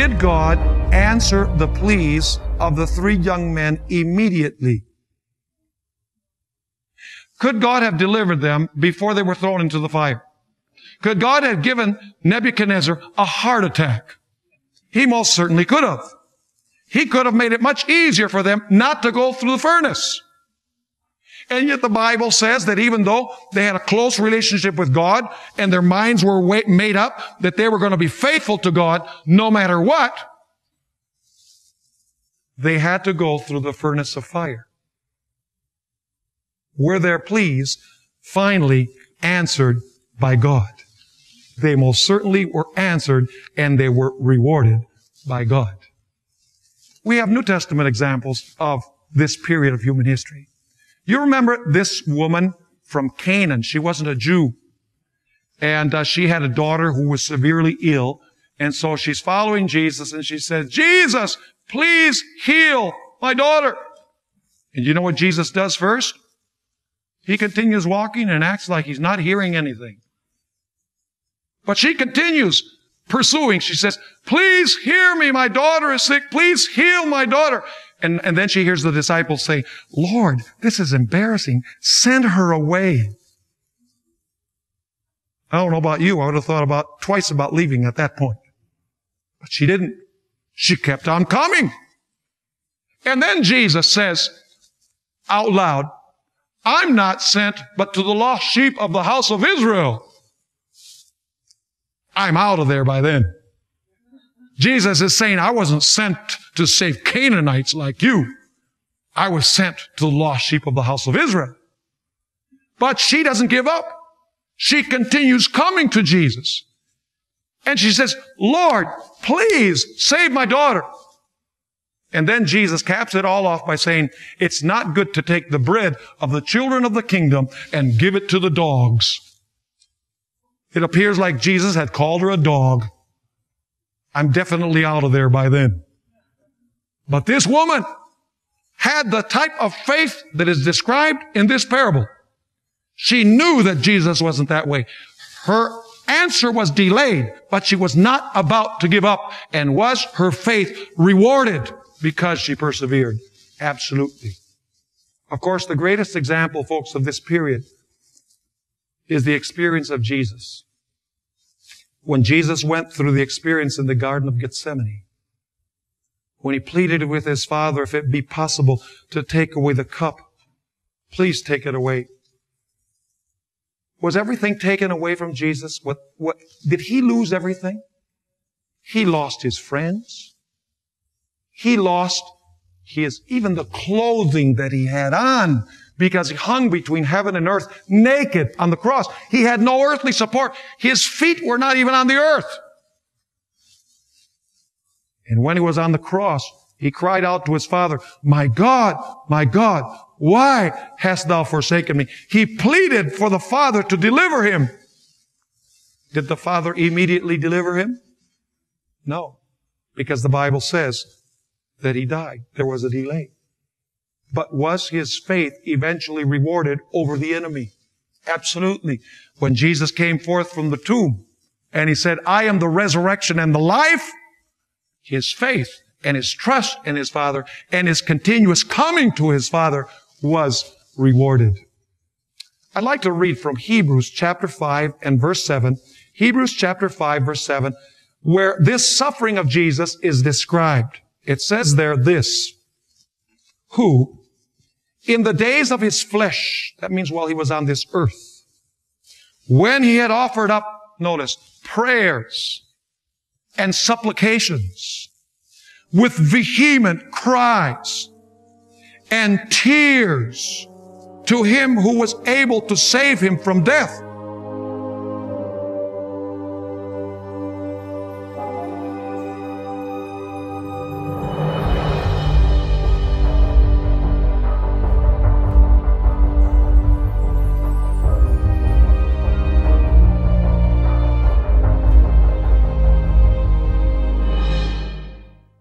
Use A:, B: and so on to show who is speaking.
A: did God answer the pleas of the three young men immediately? Could God have delivered them before they were thrown into the fire? Could God have given Nebuchadnezzar a heart attack? He most certainly could have. He could have made it much easier for them not to go through the furnace. And yet the Bible says that even though they had a close relationship with God and their minds were made up that they were going to be faithful to God no matter what, they had to go through the furnace of fire. Were their pleas finally answered by God? They most certainly were answered, and they were rewarded by God. We have New Testament examples of this period of human history. You remember this woman from Canaan. She wasn't a Jew. And she had a daughter who was severely ill. And so she's following Jesus, and she says, Jesus, please heal my daughter. And you know what Jesus does first? He continues walking and acts like he's not hearing anything. But she continues pursuing. She says, please hear me. My daughter is sick. Please heal my daughter. And then she hears the disciples say, Lord, this is embarrassing. Send her away. I don't know about you. I would have thought twice about leaving at that point. But she didn't. She kept on coming. And then Jesus says out loud, I'm not sent but to the lost sheep of the house of Israel. I'm out of there by then. Jesus is saying, I wasn't sent to save Canaanites like you. I was sent to the lost sheep of the house of Israel. But she doesn't give up. She continues coming to Jesus. And she says, Lord, please save my daughter. And then Jesus caps it all off by saying, it's not good to take the bread of the children of the kingdom and give it to the dogs. It appears like Jesus had called her a dog. I'm definitely out of there by then. But this woman had the type of faith that is described in this parable. She knew that Jesus wasn't that way. Her answer was delayed, but she was not about to give up. And was her faith rewarded because she persevered? Absolutely. Of course, the greatest example, folks, of this period is the experience of Jesus. When Jesus went through the experience in the Garden of Gethsemane, when he pleaded with his Father, if it be possible to take away the cup, please take it away. Was everything taken away from Jesus? Did he lose everything? He lost his friends. He lost even the clothing that he had on, because he hung between heaven and earth, naked on the cross. He had no earthly support. His feet were not even on the earth. And when he was on the cross, he cried out to his Father, my God, why hast thou forsaken me? He pleaded for the Father to deliver him. Did the Father immediately deliver him? No, because the Bible says that he died. There was a delay. But was his faith eventually rewarded over the enemy? Absolutely. When Jesus came forth from the tomb and he said, I am the resurrection and the life, his faith and his trust in his Father and his continuous coming to his Father was rewarded. I'd like to read from Hebrews chapter 5 and verse 7. Hebrews chapter 5 verse 7, where this suffering of Jesus is described. It says there this, who, in the days of his flesh, that means while he was on this earth, when he had offered up, notice, prayers and supplications with vehement cries and tears to him who was able to save him from death,